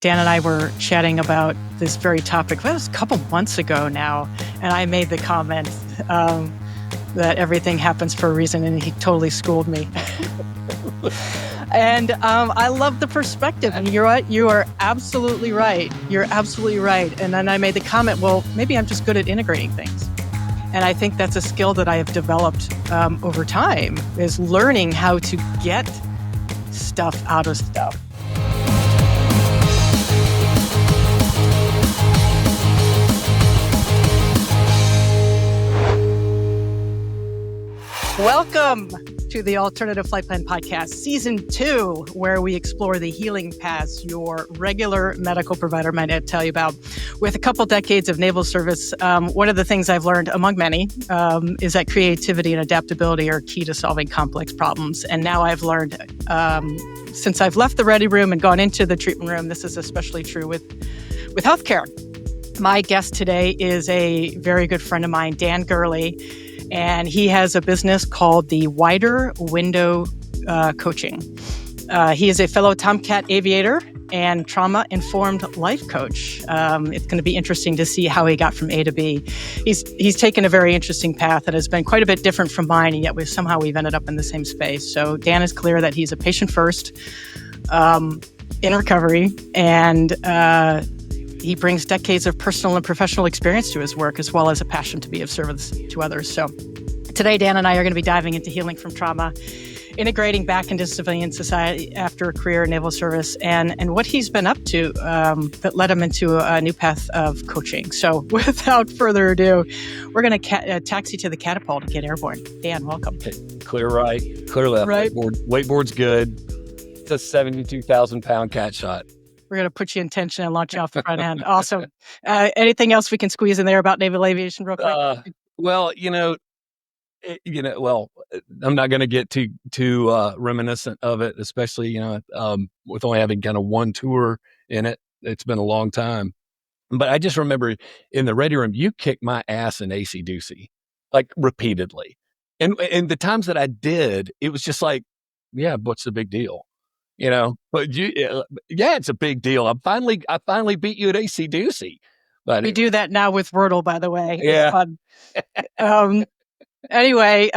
Dan and I were chatting about this very topic. That was a couple months ago now, and I made the comment that everything happens for a reason, and he totally schooled me. And I love the perspective. And you're right. You are absolutely right. You're absolutely right. And then I made the comment, well, maybe I'm just good at integrating things. And I think that's a skill that I have developed over time, is learning how to get stuff out of stuff. Welcome to the Alternative Flight Plan Podcast, Season 2, where we explore the healing paths your regular medical provider might not tell you about. With a couple decades of naval service, one of the things I've learned, among many, is that creativity and adaptability are key to solving complex problems. And now I've learned, since I've left the ready room and gone into the treatment room, this is especially true with healthcare. My guest today is a very good friend of mine, Dan Gurley. And he has a business called the Wider Window Coaching. He is a fellow Tomcat aviator and trauma-informed life coach. It's going to be interesting to see how he got from A to B. He's taken a very interesting path that has been quite a bit different from mine, and yet we've ended up in the same space. So Dan is clear that he's a patient first in recovery, and he brings decades of personal and professional experience to his work, as well as a passion to be of service to others. So today, Dan and I are going to be diving into healing from trauma, integrating back into civilian society after a career in naval service, and what he's been up to that led him into a new path of coaching. So without further ado, we're going to taxi to the catapult and get airborne. Dan, welcome. Clear right, clear left. Right. Wakeboard's good. It's a 72,000-pound cat shot. We're going to put you in tension and launch you off the front end. Awesome. Anything else we can squeeze in there about naval aviation real quick? Well, I'm not going to get too reminiscent of it, especially, with only having kind of one tour in it. It's been a long time. But I just remember in the ready room, you kicked my ass in AC-doocy, like repeatedly. And the times that I did, it was just like, yeah, what's the big deal? But it's a big deal. I finally beat you at AC-doocy. But we do that now with Wordle, by the way. Yeah. Anyway,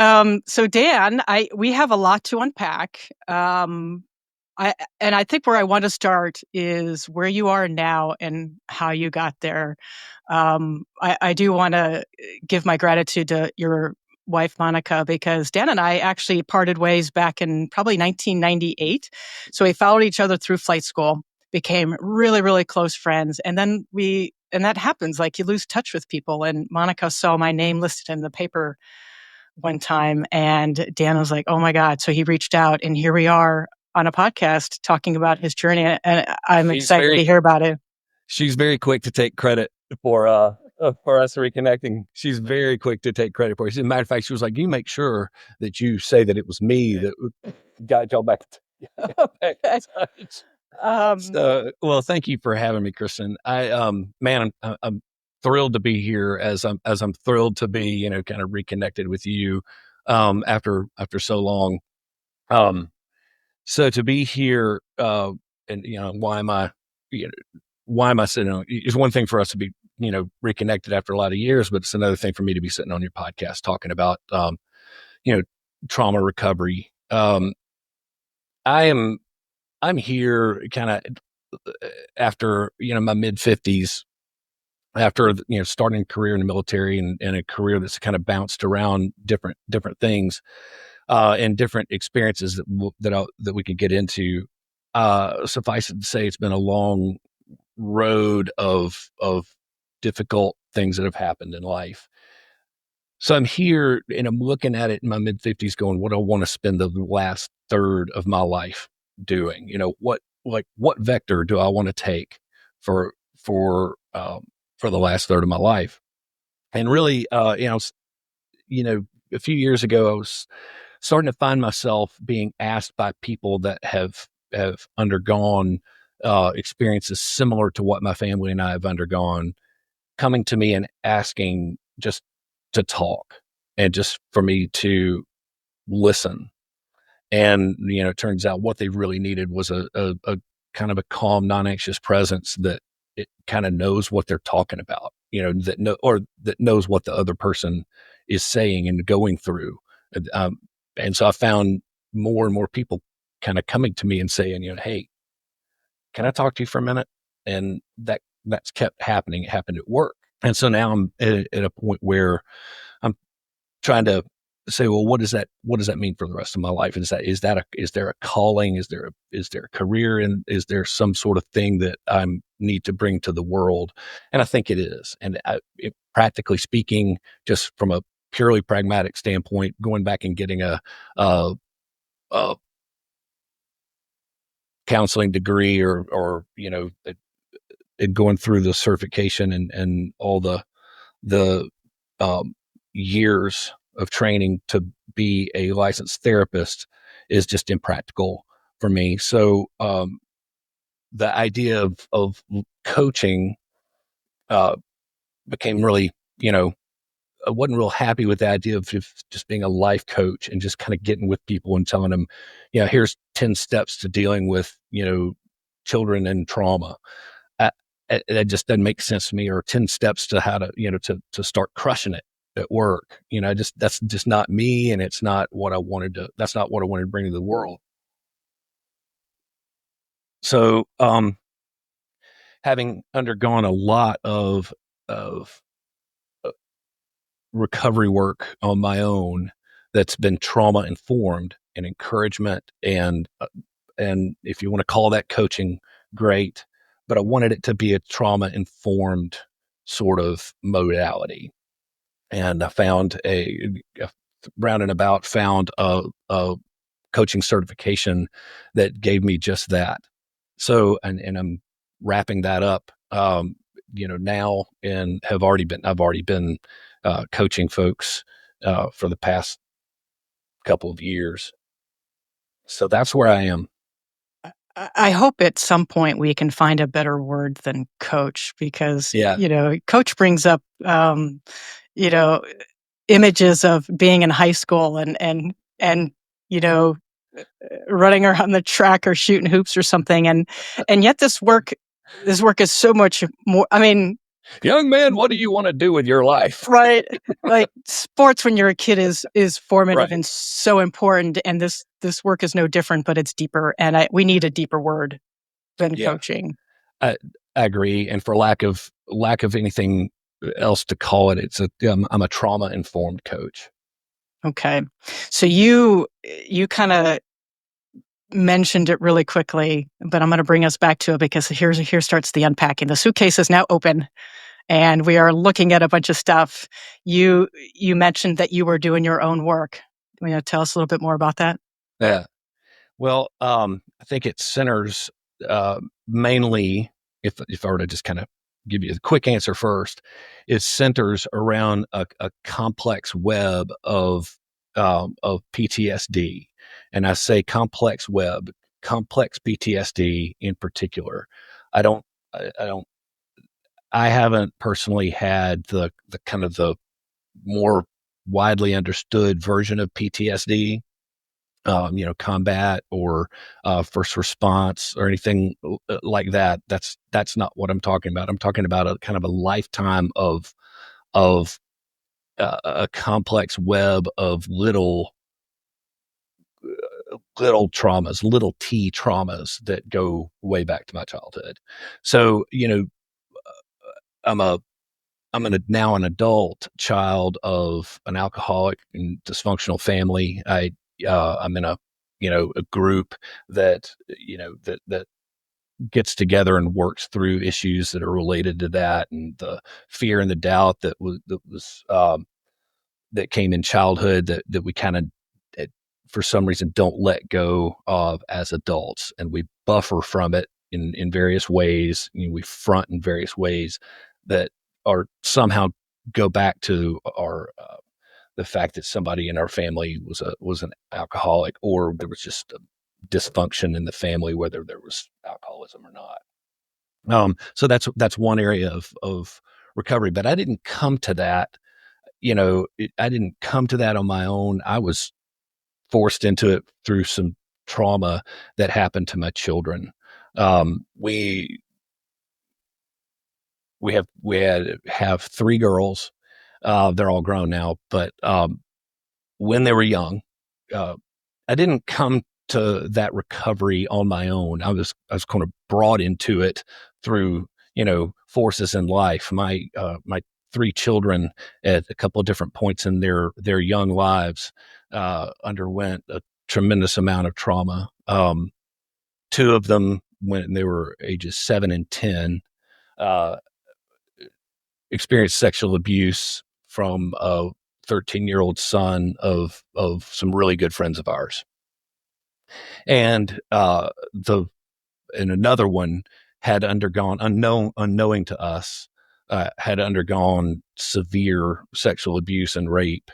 so Dan, we have a lot to unpack. I think where I want to start is where you are now and how you got there. I do want to give my gratitude to your wife, Monica, because Dan and I actually parted ways back in probably 1998. So we followed each other through flight school, became really, really close friends. And then and that happens, like you lose touch with people. And Monica saw my name listed in the paper one time, and Dan was like, oh my God. So he reached out, and here we are on a podcast talking about his journey. And I'm excited to hear about it. She's very quick to take credit for us reconnecting. She's very quick to take credit for it. As a matter of fact, she was like, you make sure that you say that it was me that got y'all back. Well, thank you for having me, Kristin. I'm thrilled to be here as I'm thrilled to be, kind of reconnected with you, after so long. So to be here, and why am I sitting on? It's one thing for us to be, reconnected after a lot of years, but it's another thing for me to be sitting on your podcast talking about, trauma recovery. I'm here kind of after, my mid-50s, after, starting a career in the military and a career that's kind of bounced around different things, and different experiences that we could get into. Suffice it to say, it's been a long road of difficult things that have happened in life. So I'm here and I'm looking at it in my mid-50s going, what do I want to spend the last third of my life doing? What vector do I want to take for the last third of my life? And really, a few years ago, I was starting to find myself being asked by people that have undergone experiences similar to what my family and I have undergone, coming to me and asking just to talk and just for me to listen. And, it turns out what they really needed was a kind of a calm, non-anxious presence that it kind of knows what they're talking about, that knows what the other person is saying and going through. Um, and so I found more and more people kind of coming to me and saying, hey, can I talk to you for a minute? And that's kept happening. It happened at work. And so now I'm at a point where I'm trying to say, well, what does that mean for the rest of my life? Is there a calling? Is there a career? And is there some sort of thing that I need to bring to the world? And I think it is. And practically speaking, just from a purely pragmatic standpoint, going back and getting a counseling degree or going through the certification and all the years of training to be a licensed therapist is just impractical for me. So the idea of coaching became really, I wasn't real happy with the idea of just being a life coach and just kind of getting with people and telling them, here's 10 steps to dealing with, children and trauma. I, it just doesn't make sense to me, or 10 steps to how to, to start crushing it at work. That's just not me. And it's not what that's not what I wanted to bring to the world. So, having undergone a lot of recovery work on my own, that's been trauma informed and encouragement. And if you want to call that coaching, great, but I wanted it to be a trauma informed sort of modality. And I found found a coaching certification that gave me just that. So, and I'm wrapping that up, now, and I've already been coaching folks for the past couple of years. So that's where I am. I hope at some point we can find a better word than coach, because, Yeah. Coach brings up, you know, images of being in high school and, you know, running around the track or shooting hoops or something. And yet this work is so much more. I mean, Young man, what do you want to do with your life? right. Like sports when you're a kid is formative Right. and so important. And this work is no different, but it's deeper. And we need a deeper word than Yeah. coaching. I agree. And for lack of anything else to call it, I'm a trauma informed coach. Okay. So you kind of mentioned it really quickly, but I'm going to bring us back to it, because here starts the unpacking. The suitcase is now open and we are looking at a bunch of stuff. You mentioned that you were doing your own work. You want to tell us a little bit more about that? Yeah. Well, I think it centers mainly, if I were to just kind of give you the quick answer first, it centers around a complex web of PTSD, and I say complex PTSD in particular. I don't, I don't, I haven't personally had the kind of the more widely understood version of PTSD, combat or first response or anything like that. That's not what I'm talking about. I'm talking about a kind of a lifetime of a complex web of little traumas, little T traumas that go way back to my childhood. So, I'm a now an adult child of an alcoholic and dysfunctional family. I'm in a group that that gets together and works through issues that are related to that, and the fear and the doubt that came in childhood that we kind of, for some reason, don't let go of as adults, and we buffer from it in various ways. We front in various ways that are somehow go back to our the fact that somebody in our family was an alcoholic, or there was just a dysfunction in the family, whether there was alcoholism or not. So that's one area of recovery. But I didn't come to that. I didn't come to that on my own. I was forced into it through some trauma that happened to my children. We have three girls. They're all grown now, but when they were young, uh, I didn't come to that recovery on my own. I was kind of brought into it through, forces in life. My three children at a couple of different points in their young lives underwent a tremendous amount of trauma. Two of them, when they were ages 7 and 10, uh, experienced sexual abuse from a 13-year-old son of some really good friends of ours. And another one had undergone, unknowing to us, had undergone severe sexual abuse and rape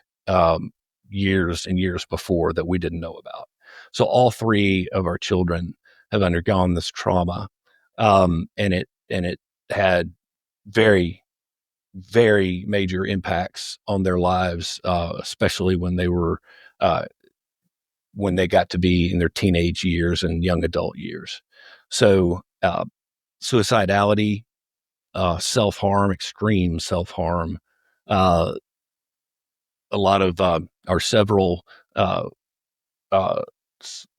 years and years before that we didn't know about. So all three of our children have undergone this trauma, and it had very, very major impacts on their lives, especially uh, when they got to be in their teenage years and young adult years. So, suicidality, self-harm, extreme self-harm, uh, a lot of our several uh, uh,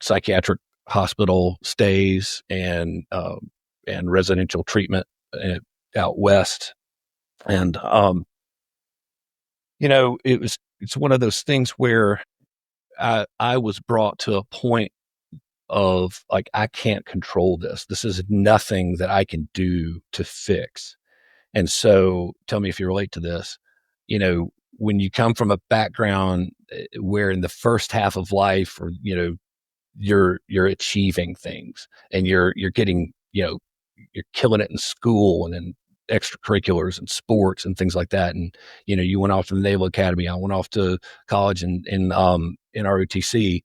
psychiatric hospital stays and residential treatment uh, out west. And, it's one of those things where I was brought to a point of like, I can't control this. This is nothing that I can do to fix. And so tell me if you relate to this. When you come from a background where in the first half of life, or, you're achieving things and you're getting, you're killing it in school and in extracurriculars and sports and things like that. And, you went off to the Naval Academy. I went off to college in ROTC.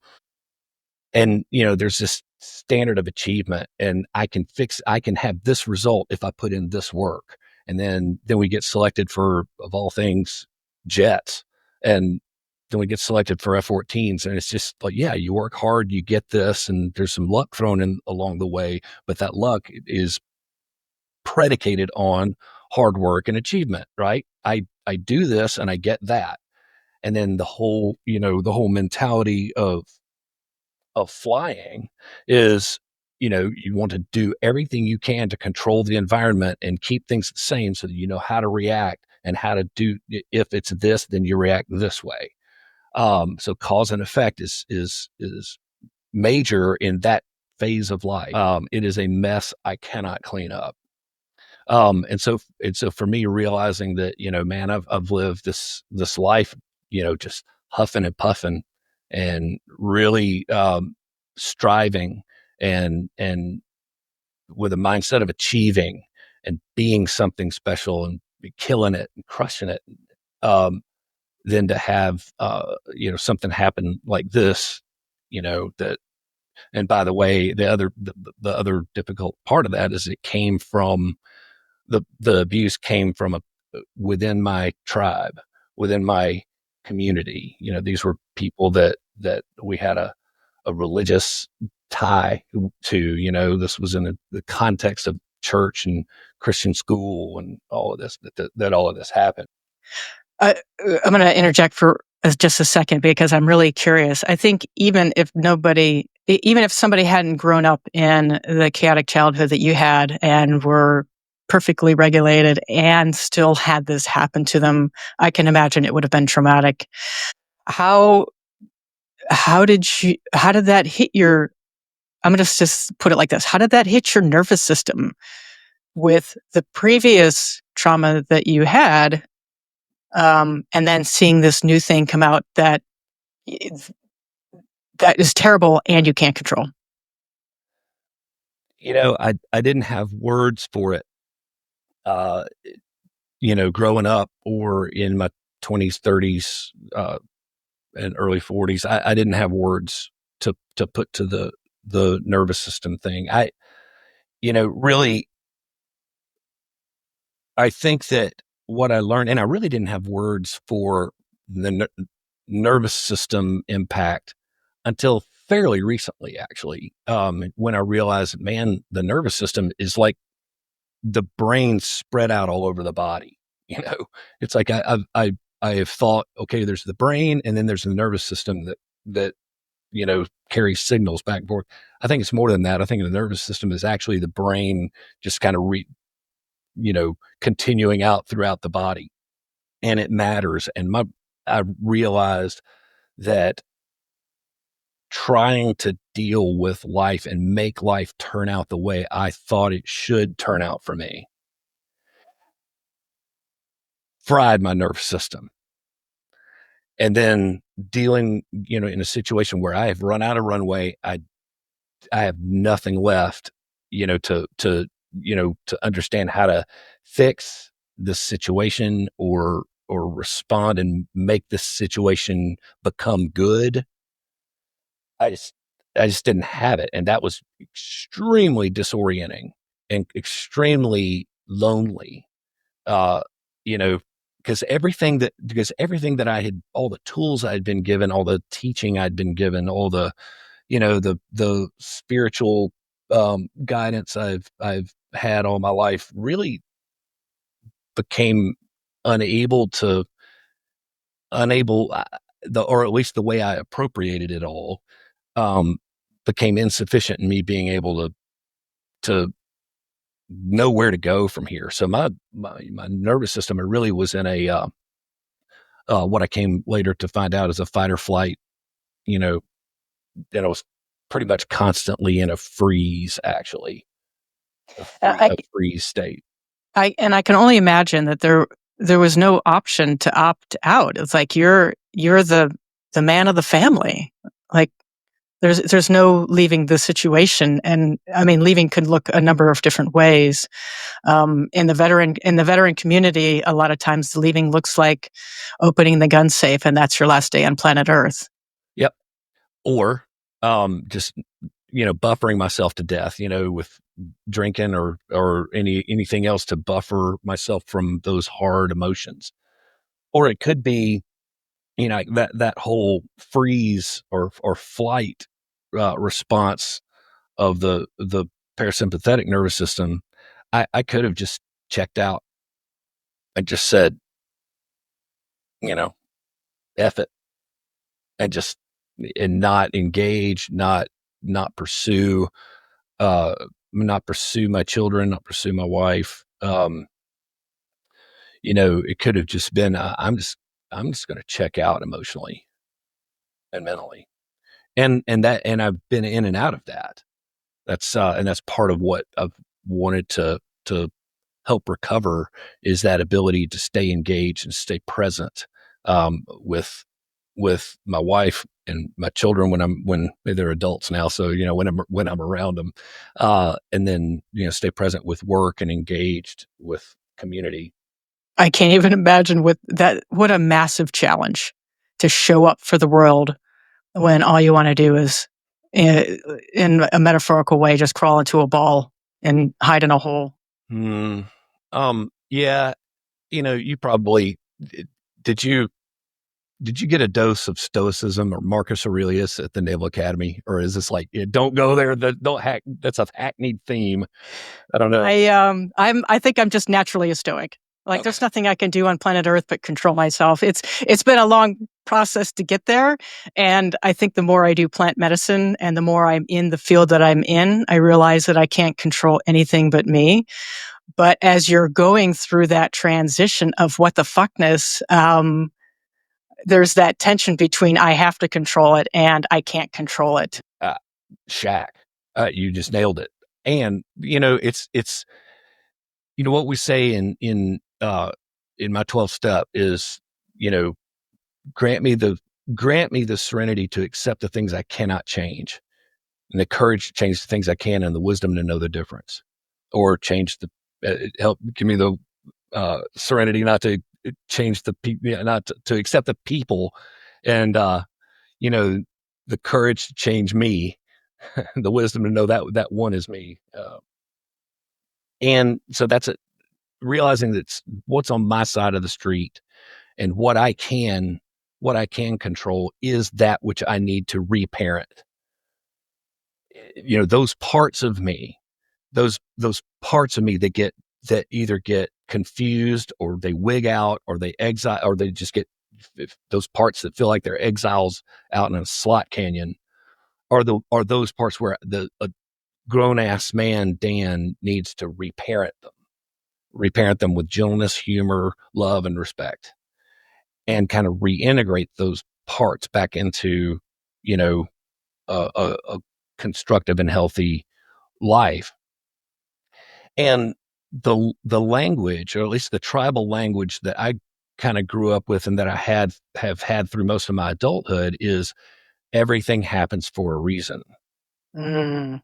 And, there's this standard of achievement, and I can have this result if I put in this work. And then we get selected for, of all things, jets. And then we get selected for F-14s. And it's just like, yeah, you work hard, you get this, and there's some luck thrown in along the way. But that luck is predicated on hard work and achievement, right? I do this and I get that. And then the whole mentality of flying is, you want to do everything you can to control the environment and keep things the same so that you know how to react and how to do. If it's this, then you react this way. So cause and effect is major in that phase of life. It is a mess I cannot clean up. And so for me, realizing that, man, I've lived this life, just huffing and puffing and really striving and with a mindset of achieving and being something special and killing it and crushing it. Then to have something happen like this, that. And by the way, the other difficult part of that is it came from the abuse came from within my tribe, within my community. These were people that we had a religious tie to. This was in the context of church and Christian school and all of this, that all of this happened. I, I'm going to interject for just a second because I'm really curious. I think even if somebody hadn't grown up in the chaotic childhood that you had and were perfectly regulated and still had this happen to them, I can imagine it would have been traumatic. How did that hit your, I'm going to just put it like this. How did that hit your nervous system with the previous trauma that you had? And then seeing this new thing come out that is terrible and you can't control. I didn't have words for it, growing up or in my 20s, 30s, and early 40s. I didn't have words to put to the nervous system thing. Really, I think that what I learned, and I really didn't have words for the nervous system impact until fairly recently, actually, when I realized, man, the nervous system is like the brain spread out all over the body. It's like I have thought, okay, there's the brain, and then there's the nervous system that carries signals back and forth. I think it's more than that. I think the nervous system is actually the brain just kind of continuing out throughout the body, and it matters. And I realized that trying to deal with life and make life turn out the way I thought it should turn out for me fried my nervous system. And then dealing, in a situation where I have run out of runway, I have nothing left, to understand how to fix the situation or respond and make this situation become good. I just didn't have it. And that was extremely disorienting and extremely lonely. Uh, you know, because everything that I had, all the tools I'd been given, all the teaching I'd been given, all the, the spiritual guidance I've had all my life really became unable to unable or at least the way I appropriated it all um, became insufficient in me being able to know where to go from here. So my nervous system, it really was in a what I came later to find out is a fight or flight, you know, and I was pretty much constantly in a freeze, actually, I, a freeze state. I can only imagine that there was no option to opt out. It's like you're the man of the family. Like there's no leaving the situation, and I mean leaving could look a number of different ways. In the veteran community, a lot of times the leaving looks like opening the gun safe, and that's your last day on planet Earth. Yep. Or just buffering myself to death, with drinking or anything else to buffer myself from those hard emotions. Or it could be, that whole freeze or flight response of the parasympathetic nervous system. I could have just checked out and just said, F it, and just and not engage, not pursue uh not pursue my children, not pursue my wife. It could have just been I'm just going to check out emotionally and mentally. And I've been in and out of that. And that's part of what I've wanted to help recover, is that ability to stay engaged and stay present with my wife and my children when they're adults now. So, when I'm around them, and then, stay present with work and engaged with community. I can't even imagine with that. What a massive challenge to show up for the world when all you want to do is, in a metaphorical way, just crawl into a ball and hide in a hole. Hmm. Yeah. You probably did you did you get a dose of stoicism or Marcus Aurelius at the Naval Academy, or is this like, don't go there? Don't hack. That's a hackneyed theme. I don't know. I think I'm just naturally a stoic. Like Okay. there's nothing I can do on planet Earth but control myself. It's been a long process to get there, and I think the more I do plant medicine and the more I'm in the field that I'm in, I realize that I can't control anything but me. But as you're going through that transition of what the fuckness, there's that tension between I have to control it and I can't control it. Shaq, you just nailed it. And it's what we say in my 12 step is, you know grant me the serenity to accept the things I cannot change, and the courage to change the things I can, and the wisdom to know the difference, or change help give me the serenity not to change the people, not to accept the people, and you know the courage to change me, the wisdom to know that one is me. And so that's it, realizing that's what's on my side of the street, and what I can control is that which I need to reparent. those parts of me, those parts of me that either get confused or they wig out or they exile or they just get those parts that feel like they're exiles out in a slot canyon are those parts where a grown ass man, Dan, needs to reparent them with gentleness, humor, love, and respect, and kind of reintegrate those parts back into, a constructive and healthy life. And the language, or at least the tribal language that I kind of grew up with and that I have had through most of my adulthood is everything happens for a reason. Mm.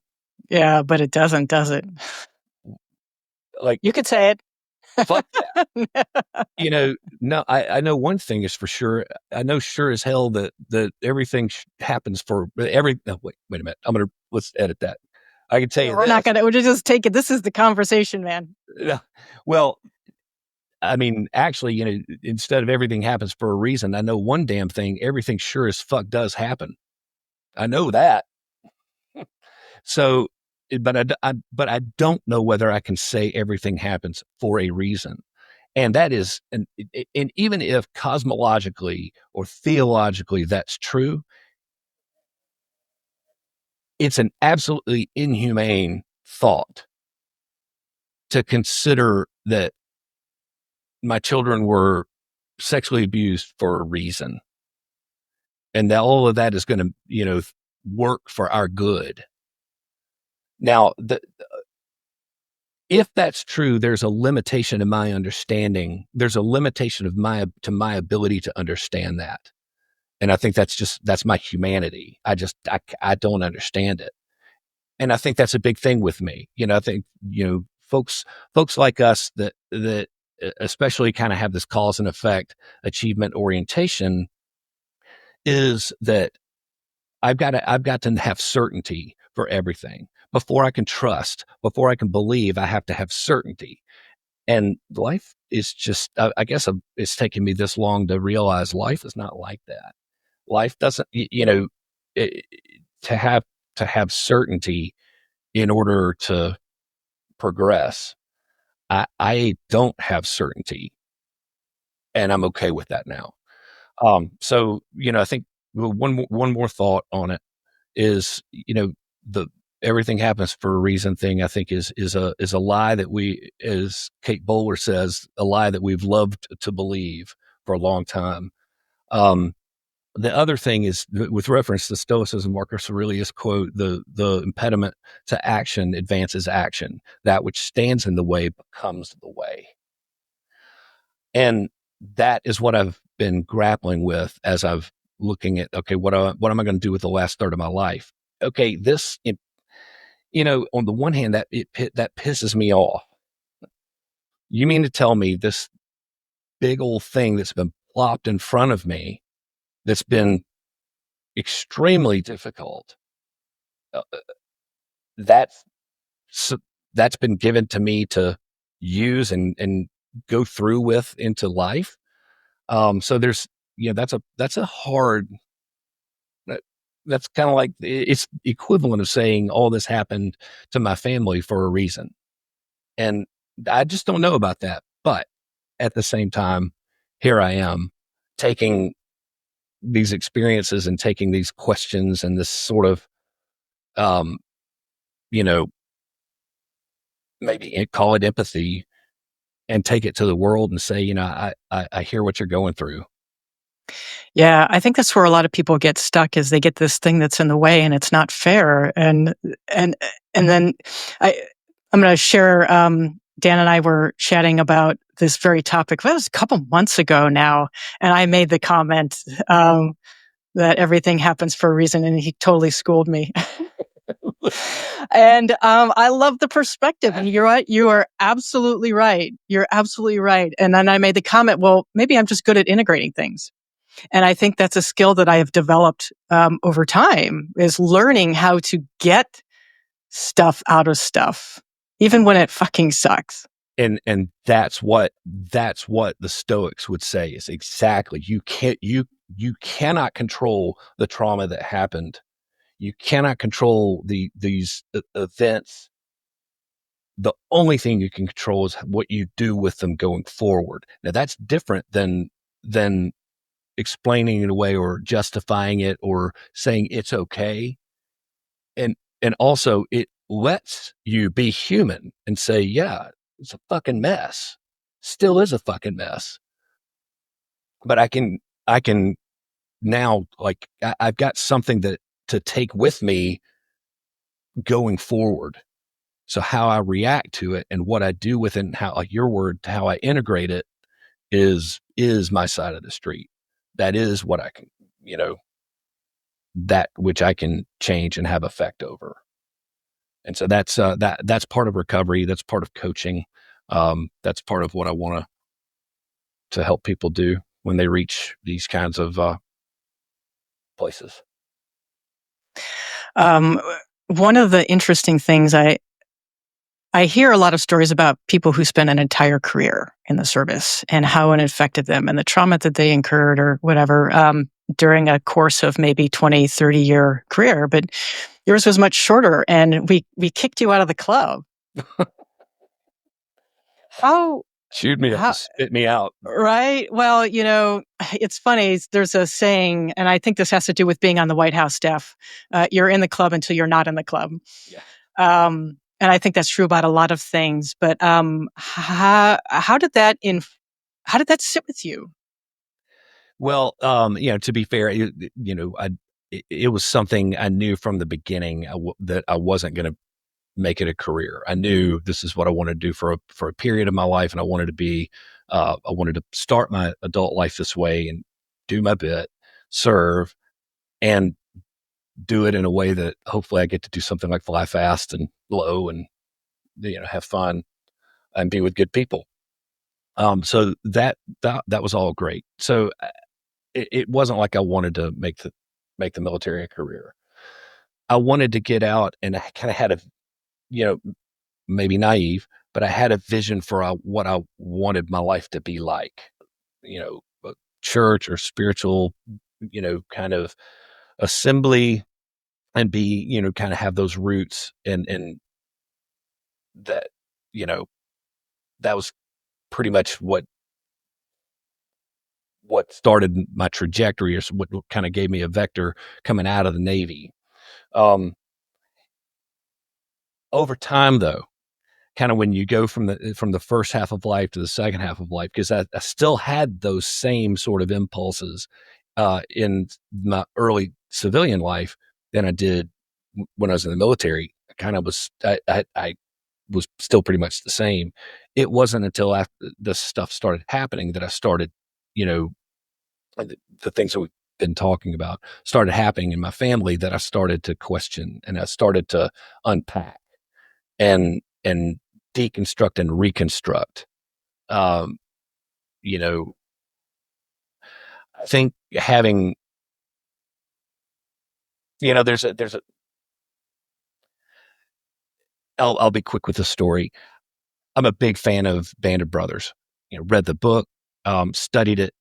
Yeah, but it doesn't, does it? Like, You could say it. fuck yeah. No, I know one thing is for sure. I know sure as hell that everything happens for every. No, wait a minute. Let's edit that. I can tell you We're not gonna. We're just take it. This is the conversation, man. Well, I mean, actually, instead of everything happens for a reason, I know one damn thing. Everything sure as fuck does happen. I know that. So, but I don't know whether I can say everything happens for a reason. And that is, and even if cosmologically or theologically that's true, it's an absolutely inhumane thought to consider that my children were sexually abused for a reason. And that all of that is going to, work for our good. Now, if that's true, there's a limitation in my understanding. There's a limitation of my ability to understand that. And I think that's my humanity. I don't understand it. And I think that's a big thing with me. I think, folks like us that especially kind of have this cause and effect achievement orientation is that I've got to have certainty for everything. Before I can trust, before I can believe, I have to have certainty. And life is just, I guess it's taken me this long to realize life is not like that. Life doesn't, to have certainty in order to progress. I don't have certainty, and I'm okay with that now. So, I think one more thought on it is, the everything happens for a reason thing, I think is a lie that we, as Kate Bowler says, a lie that we've loved to believe for a long time. The other thing is, with reference to Stoicism, Marcus Aurelius quote, the impediment to action advances action. That which stands in the way becomes the way. And that is what I've been grappling with as I've looking at, okay, what am I going to do with the last third of my life? Okay, this, on the one hand, that pisses me off. You mean to tell me this big old thing that's been plopped in front of me, that's been extremely difficult, uh, that's that's been given to me to use and go through with into life. So there's, that's a hard, that's kind of like, it's equivalent of saying all this happened to my family for a reason. And I just don't know about that. But at the same time, here I am taking these experiences and taking these questions and this sort of, um, you know, maybe call it empathy, and take it to the world and say, I hear what you're going through. Yeah, I think that's where a lot of people get stuck is they get this thing that's in the way and it's not fair. And then I'm going to share, Dan and I were chatting about this very topic. That was a couple months ago now. And I made the comment, that everything happens for a reason, and he totally schooled me. And I love the perspective. And you're right. You are absolutely right. You're absolutely right. And then I made the comment, well, maybe I'm just good at integrating things. And I think that's a skill that I have developed over time, is learning how to get stuff out of stuff, even when it fucking sucks. And that's what the Stoics would say is exactly, you cannot control the trauma that happened. You cannot control these events. The only thing you can control is what you do with them going forward. Now that's different than explaining it away or justifying it or saying it's okay. And also it lets you be human and say, yeah, it's a fucking mess. Still is a fucking mess. But I can now, like, I've got something to take with me going forward. So how I react to it and what I do with it and how, like your word, how I integrate it is my side of the street. That is what I can, that which I can change and have effect over. And so that's part of recovery. That's part of coaching. That's part of what I want to help people do when they reach these kinds of places. One of the interesting things I hear a lot of stories about people who spend an entire career in the service and how it affected them and the trauma that they incurred or whatever during a course of maybe 20, 30-year career. But yours was much shorter, and we kicked you out of the club. How? Chewed me up, spit me out. Right. Well, it's funny. There's a saying, and I think this has to do with being on the White House staff. You're in the club until you're not in the club. Yeah. And I think that's true about a lot of things. But how did that sit with you? Well, to be fair, it was something I knew from the beginning that I wasn't going to make it a career. I knew this is what I wanted to do for a period of my life, and I wanted to start my adult life this way and do my bit, serve, and do it in a way that hopefully I get to do something like fly fast and low and have fun and be with good people. So that was all great. So it wasn't like I wanted to make the military a career. I wanted to get out, and I kind of had a, maybe naive, but I had a vision for what I wanted my life to be like, a church or spiritual, kind of assembly, and be, kind of have those roots, and that, that was pretty much what started my trajectory, or what kind of gave me a vector coming out of the Navy. Over time, though, kind of when you go from the first half of life to the second half of life, because I still had those same sort of impulses in my early civilian life than I did when I was in the military. I kind of was, I was still pretty much the same. It wasn't until after this stuff started happening that I started, the things that we've been talking about started happening in my family, that I started to question, and I started to unpack and deconstruct and reconstruct. Um, I think having, there's a, I'll be quick with the story. I'm a big fan of Band of Brothers. Read the book, studied it,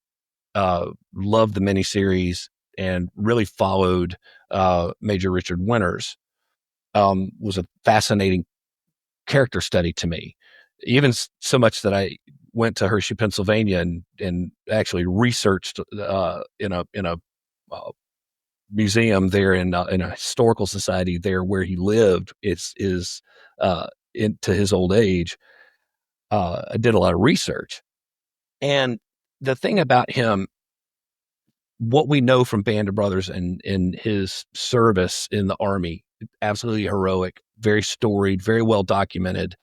loved the miniseries, and really followed Major Richard Winters. Was a fascinating character study to me, even so much that I went to Hershey, Pennsylvania, and actually researched in a museum there, in a historical society there where he lived. Is into his old age. I did a lot of research, and the thing about him, what we know from Band of Brothers and in his service in the Army, absolutely heroic, very storied, very well documented.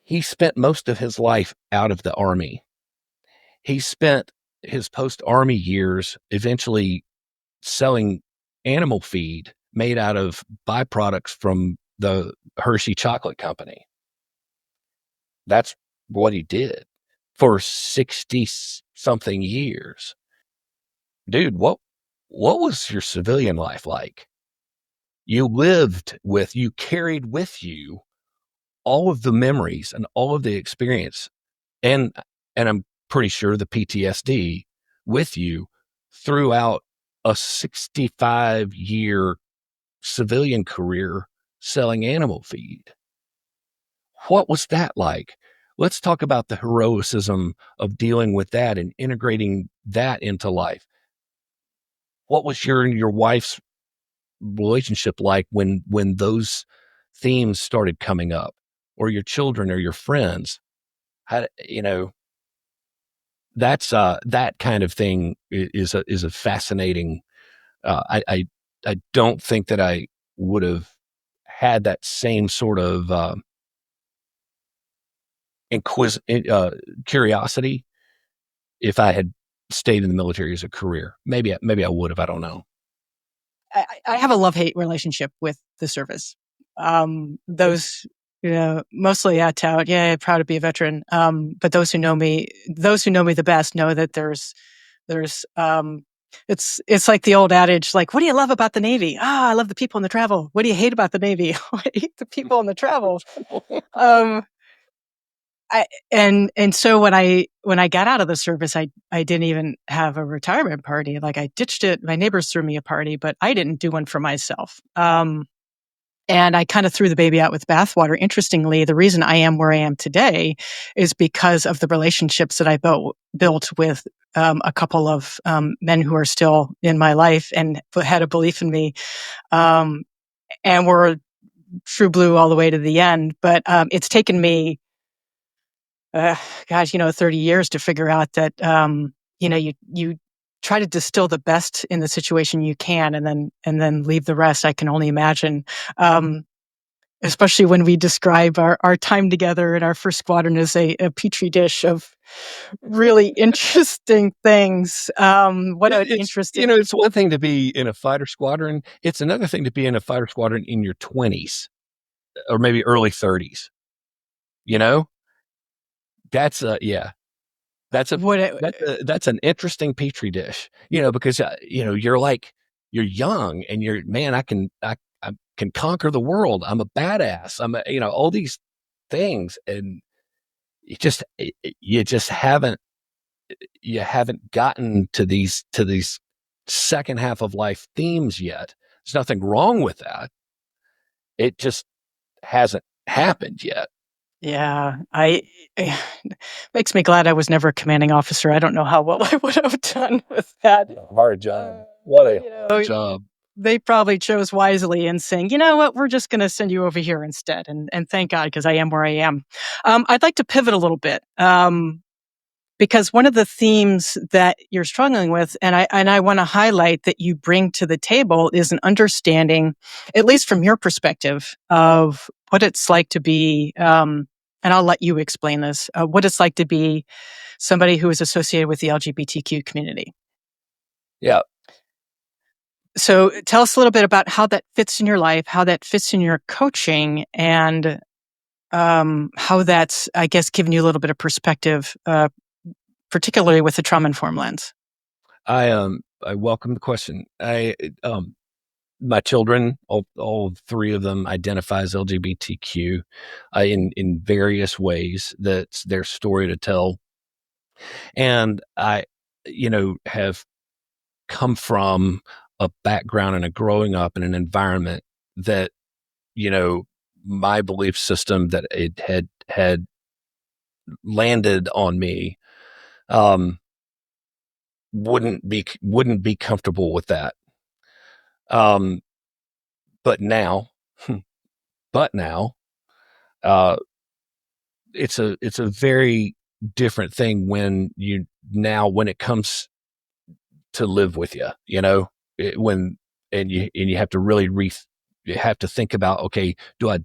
He spent most of his life out of the Army. He spent his post-Army years eventually selling animal feed made out of byproducts from the Hershey Chocolate Company. That's what he did for 60 something years. Dude, what was your civilian life like? You carried with you all of the memories and all of the experience, and I'm pretty sure the PTSD with you throughout a 65-year civilian career selling animal feed. What was that like? Let's talk about the heroism of dealing with that and integrating that into life. What was your and your wife's relationship like when those themes started coming up, or your children or your friends? How, that's that kind of thing is a fascinating. I don't think that I would have had that same sort of curiosity if I had stayed in the military as a career. Maybe I would have. I don't know. I have a love-hate relationship with the service. Those, mostly tout, yeah, proud to be a veteran. But those who know me the best know that there's, it's like the old adage, like, what do you love about the Navy? I love the people and the travel. What do you hate about the Navy? I hate the people and the travel. Um, and so when I got out of the service, I didn't even have a retirement party. Like, I ditched it. My neighbors threw me a party, but I didn't do one for myself. And I kind of threw the baby out with bathwater. Interestingly, the reason I am where I am today is because of the relationships that I built with a couple of men who are still in my life and had a belief in me, and were true blue all the way to the end. But it's taken me, 30 years to figure out that, you try to distill the best in the situation you can, and then leave the rest. I can only imagine, especially when we describe our time together in our first squadron as a petri dish of really interesting things. What an interesting. It's one thing to be in a fighter squadron. It's another thing to be in a fighter squadron in your 20s or maybe early 30s. That's that's that's an interesting petri dish. Because you're young and I can conquer the world. I'm a badass. All these things, and you just haven't gotten to these second half of life themes yet. There's nothing wrong with that. It just hasn't happened yet. Yeah, makes me glad I was never a commanding officer. I don't know how well I would have done with that. Hard job. What a hard job. They probably chose wisely in saying, you know what, we're just going to send you over here instead. And thank God, because I am where I am. I'd like to pivot a little bit. Because one of the themes that you're struggling with, and I want to highlight that you bring to the table, is an understanding, at least from your perspective, of what it's like to be, and I'll let you explain this, what it's like to be somebody who is associated with the LGBTQ community. Yeah. So tell us a little bit about how that fits in your life, how that fits in your coaching, and how that's, I guess, given you a little bit of perspective, particularly with the trauma-informed lens. I welcome the question. My children, all three of them, identify as LGBTQ in various ways. That's their story to tell, and I, have come from a background and a growing up in an environment that, my belief system that it had landed on me, wouldn't be comfortable with that. But now, it's a very different thing when it comes to live with you, and you have to really you have to think about, okay, do I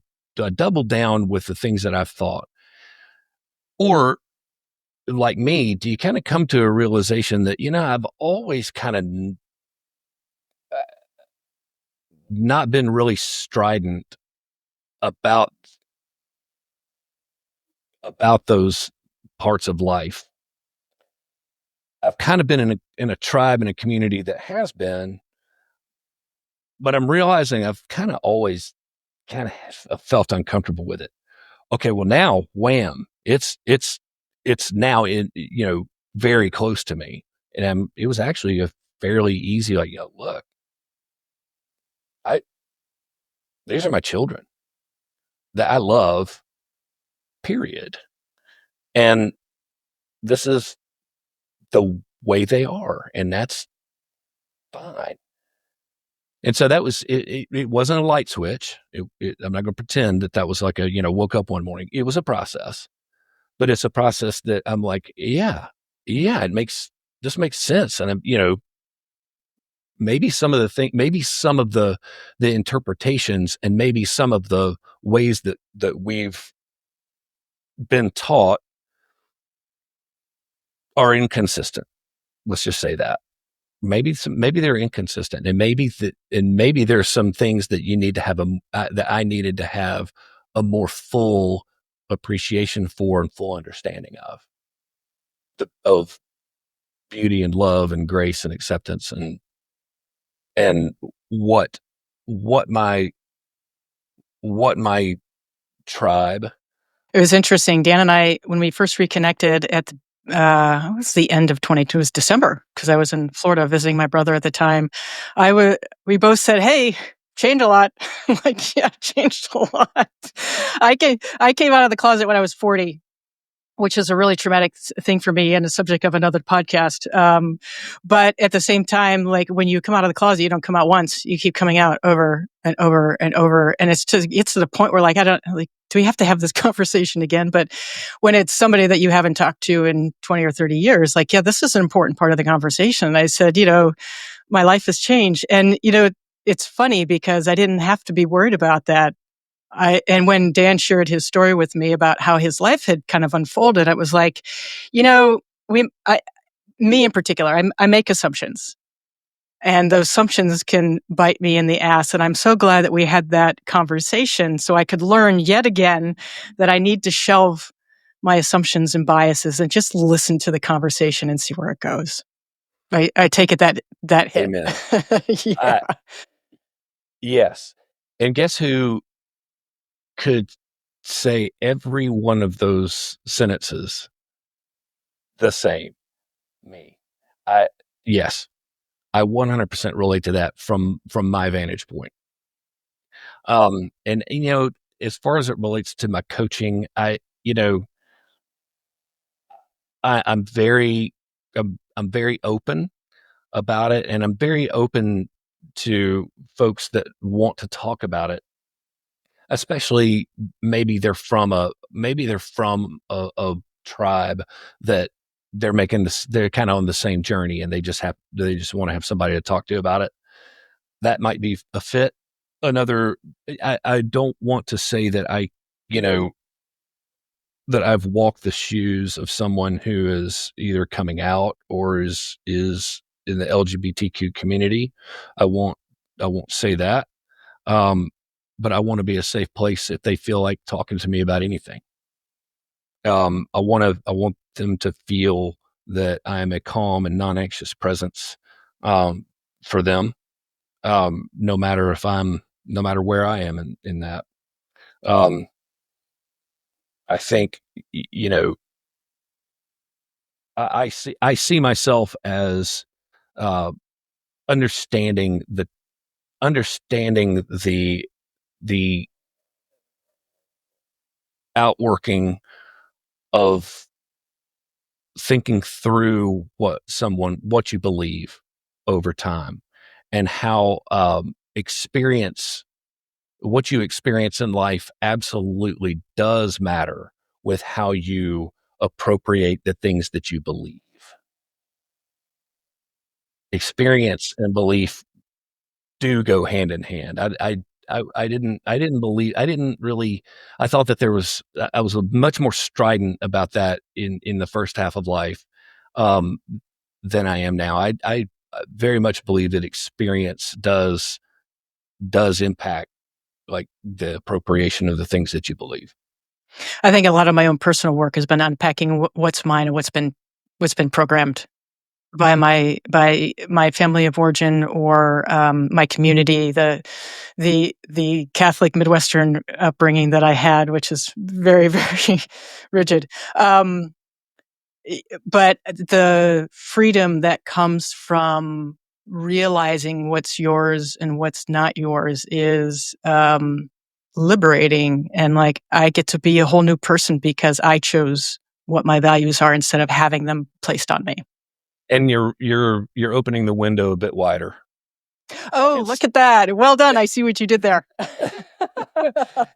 double down with the things that I've thought, or like me, do you kind of come to a realization that, I've always kind of not been really strident about those parts of life. I've kind of been in a tribe, in a community that has been, but I'm realizing I've kind of always kind of felt uncomfortable with it. Okay, well now, wham, it's now in, very close to me. And it was actually a fairly easy. Like, look, these are my children that I love, period. And this is the way they are, and that's fine. And so that was it. It wasn't a light switch. I'm not going to pretend that was like woke up one morning. It was a process, but it's a process that I'm like, yeah, this makes sense. And maybe some of the interpretations, and maybe some of the ways that we've been taught are inconsistent. Let's just say that. Maybe they're inconsistent, and maybe there's some things that you need to have that I needed to have a more full appreciation for and full understanding of beauty and love and grace and acceptance and what my tribe. It was interesting. Dan and I, when we first reconnected at it was the end of 22, it was December, because I was in Florida visiting my brother at the time. We both said, "Hey, changed a lot." I'm like, yeah, changed a lot. I came out of the closet when I was 40, which is a really traumatic thing for me and a subject of another podcast. But at the same time, like, when you come out of the closet, you don't come out once, you keep coming out over and over and over. And it's to the point where, like, do we have to have this conversation again? But when it's somebody that you haven't talked to in 20 or 30 years, like, yeah, this is an important part of the conversation. And I said, my life has changed. And, it's funny because I didn't have to be worried about that. And when Dan shared his story with me about how his life had kind of unfolded, it was like, me in particular, I make assumptions, and those assumptions can bite me in the ass. And I'm so glad that we had that conversation, so I could learn yet again that I need to shelve my assumptions and biases and just listen to the conversation and see where it goes. I take it that hit. Amen. Yeah. Yes. And guess who could say every one of those sentences the same? Me. Yes, I 100% relate to that from my vantage point. And as far as it relates to my coaching, I'm very open about it, and I'm very open to folks that want to talk about it, especially maybe they're from a tribe that they're kind of on the same journey, and they just want to have somebody to talk to about it. That might be a fit. I don't want to say that that I've walked the shoes of someone who is either coming out or is in the LGBTQ community. I won't say that. But I want to be a safe place if they feel like talking to me about anything. I want them to feel that I am a calm and non-anxious presence, for them. No matter where I am in that. I think, I see myself as, understanding the the outworking of thinking through what you believe over time, and how, what you experience in life absolutely does matter with how you appropriate the things that you believe. Experience and belief do go hand in hand. I didn't believe, I didn't really, I thought that I was much more strident about that in the first half of life, um, than I am now. I very much believe that experience does impact, like, the appropriation of the things that you believe. I think a lot of my own personal work has been unpacking what's mine and what's been programmed by my family of origin, or my community, the Catholic Midwestern upbringing that I had, which is very, very rigid. But the freedom that comes from realizing what's yours and what's not yours is liberating. And like, I get to be a whole new person because I chose what my values are instead of having them placed on me. And you're opening the window a bit wider. Oh, It's look at that. Well done. I see what you did there.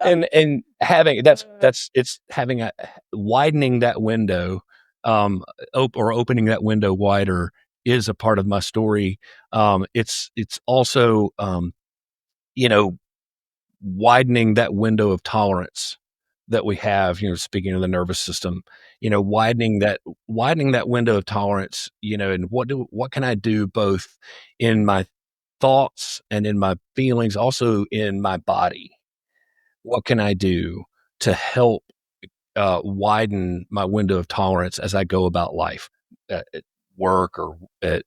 and having it's having a widening that window, or opening that window wider is a part of my story. It's also, you know, widening that window of tolerance that we have, speaking of the nervous system, widening that window of tolerance, and what can I do both in my thoughts and in my feelings, also in my body? What can I do to help widen my window of tolerance as I go about life, at work, or at,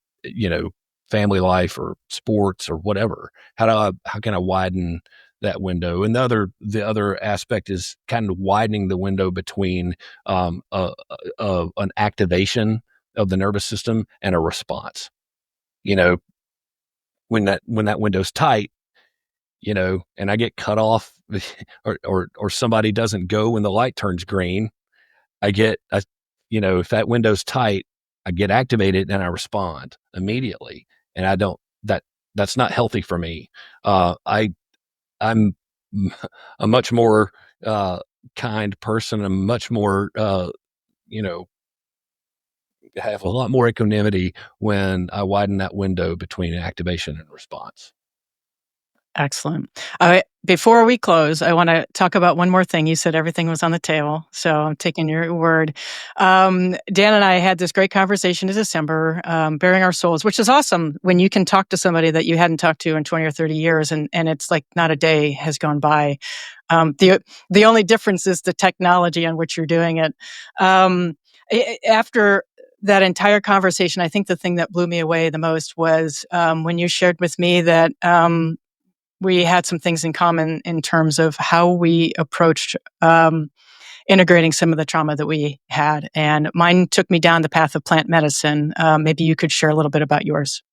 family life or sports or whatever? How can I widen that window? And the other aspect is kind of widening the window between an activation of the nervous system and a response. You know, when that window's tight, and I get cut off, or somebody doesn't go when the light turns green, if that window's tight, I get activated and I respond immediately. And I don't, that's not healthy for me. I'm a much more, kind person. I'm much more, you know, have a lot more equanimity when I widen that window between activation and response. Excellent. Before we close, I want to talk about one more thing. You said everything was on the table, so I'm taking your word. Dan and I had this great conversation in December, bearing our souls, which is awesome when you can talk to somebody that you hadn't talked to in 20 or 30 years, and it's like not a day has gone by. The only difference is the technology on which you're doing it. After that entire conversation, I think the thing that blew me away the most was when you shared with me that we had some things in common in terms of how we approached integrating some of the trauma that we had. And mine took me down the path of plant medicine. Maybe you could share a little bit about yours.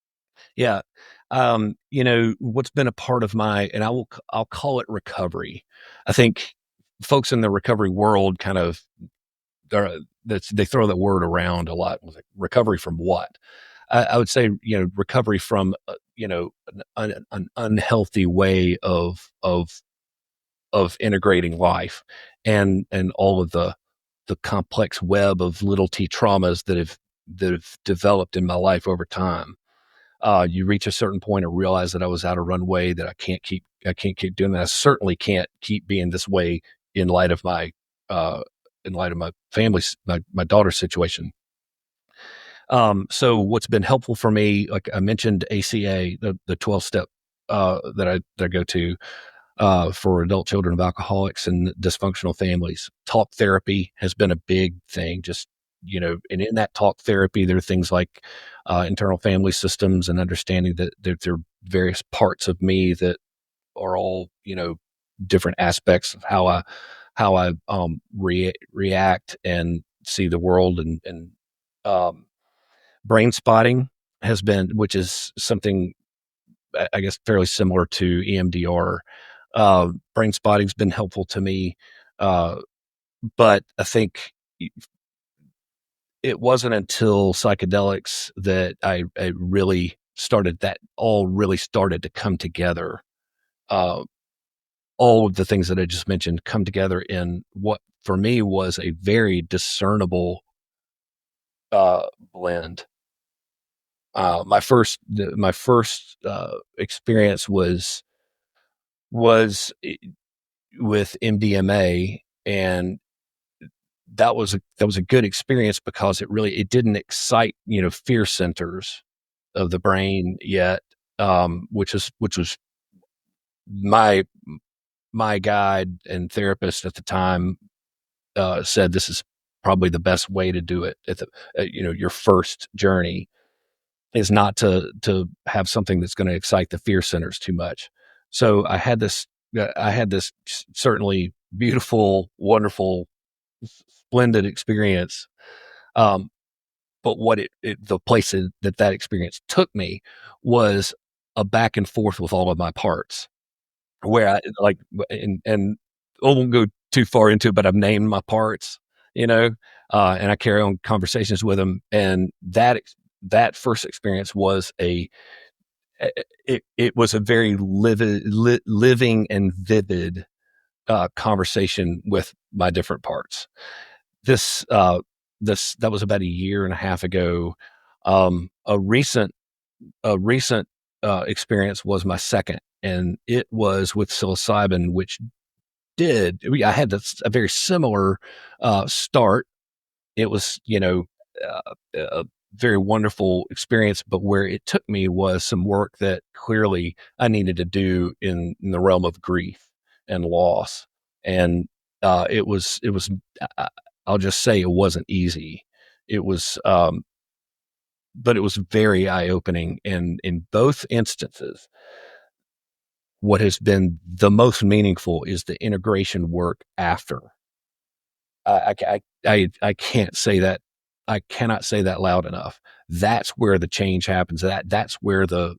Yeah. What's been a part of and I'll call it recovery. I think folks in the recovery world kind of, they throw that word around a lot. Like, recovery from what? I would say, recovery from, an unhealthy way of integrating life, and all of the complex web of little t traumas that have developed in my life over time. You reach a certain point and realize that I was out of runway, that I can't keep doing that. I certainly can't keep being this way in light of uh, my family's, my daughter's situation. So what's been helpful for me, like I mentioned, ACA, the 12 step, that I go to, for adult children of alcoholics and dysfunctional families. Talk therapy has been a big thing. Just, and in that talk therapy, there are things like, internal family systems, and understanding that there are various parts of me that are all, different aspects of how I react and see the world, and um, brain spotting has been, which is something, I guess, fairly similar to EMDR. Brain spotting's been helpful to me, uh, but I think it wasn't until psychedelics that I really started, that all really started to come together. Uh, all of the things that I just mentioned come together in what for me was a very discernible, blend. My first experience was with MDMA, and that was a good experience because it didn't excite, fear centers of the brain yet, which was my my guide and therapist at the time, said this is probably the best way to do it at your first journey, is not to have something that's going to excite the fear centers too much. So I had this certainly beautiful, wonderful, splendid experience. Um, but what the place that experience took me was a back and forth with all of my parts, where I like, and I won't go too far into it, but I've named my parts, and I carry on conversations with them. And that first experience was it was a very living and vivid conversation with my different parts. This that was about a year and a half ago. A recent experience was my second, and it was with psilocybin, which I had a very similar start. It was, a very wonderful experience, but where it took me was some work that clearly I needed to do in the realm of grief and loss. And it was, I'll just say it wasn't easy. It was, but it was very eye opening. And in both instances, what has been the most meaningful is the integration work after. I can't say that. I cannot say that loud enough. That's where the change happens. That's where the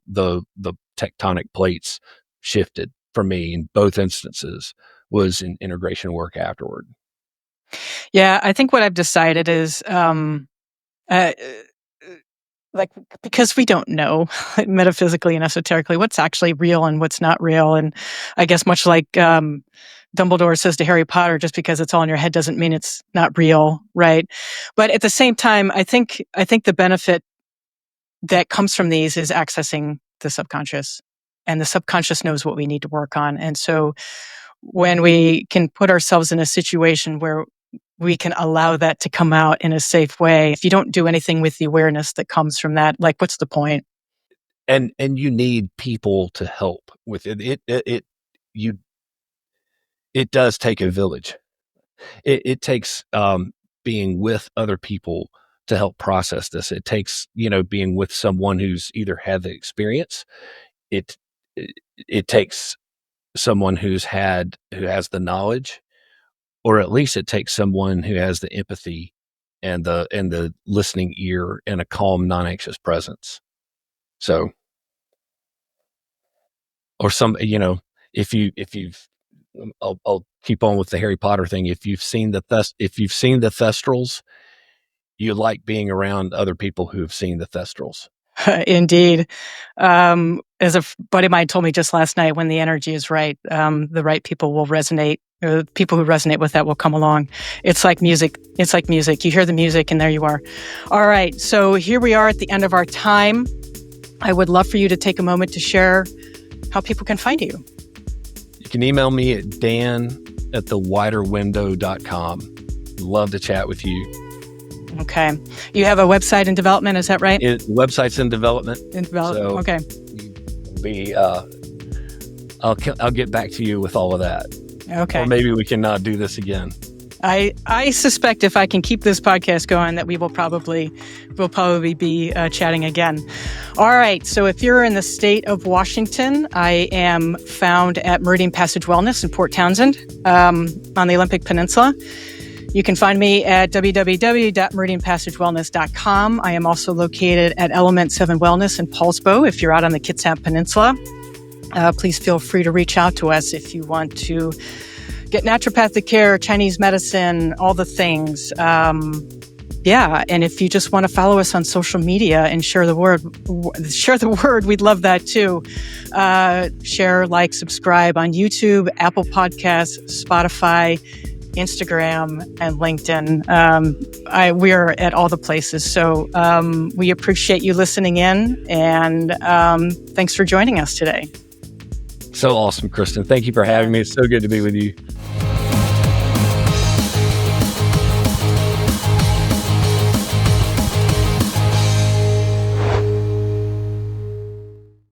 tectonic plates shifted for me in both instances, was in integration work afterward. Yeah, I think what I've decided is, like, because we don't know metaphysically and esoterically what's actually real and what's not real. And I guess much like Dumbledore says to Harry Potter, just because it's all in your head doesn't mean it's not real, right? But at the same time, I think the benefit that comes from these is accessing the subconscious, and the subconscious knows what we need to work on. And so when we can put ourselves in a situation where we can allow that to come out in a safe way, if you don't do anything with the awareness that comes from that, like, what's the point? And you need people to help with it. It does take a village. It takes being with other people to help process this. It takes, being with someone who's either had the experience. It takes someone who has the knowledge, or at least it takes someone who has the empathy and the listening ear and a calm, non-anxious presence. So, or if you've, I'll keep on with the Harry Potter thing. If you've seen the Thestrals, you like being around other people who have seen the Thestrals. Indeed. As a buddy of mine told me just last night, when the energy is right, the right people will resonate. People who resonate with that will come along. It's like music. You hear the music and there you are. All right. So here we are at the end of our time. I would love for you to take a moment to share how people can find you. You can email me at dan@thewiderwindow.com. Love to chat with you. Okay. You have a website in development, is that right? Website's in development. So okay. I'll get back to you with all of that. Okay. Or maybe we can do this again. I suspect if I can keep this podcast going, that we'll probably be chatting again. All right. So if you're in the state of Washington, I am found at Meridian Passage Wellness in Port Townsend, on the Olympic Peninsula. You can find me at www.meridianpassagewellness.com. I am also located at Element 7 Wellness in Paulsbo. If you're out on the Kitsap Peninsula, please feel free to reach out to us if you want to get naturopathic care, Chinese medicine, all the things. And if you just want to follow us on social media and share the word, we'd love that too. Share, like, subscribe on YouTube, Apple Podcasts, Spotify, Instagram, and LinkedIn. We're at all the places. So we appreciate you listening in, and thanks for joining us today. So awesome, Kristin. Thank you for having me. It's so good to be with you.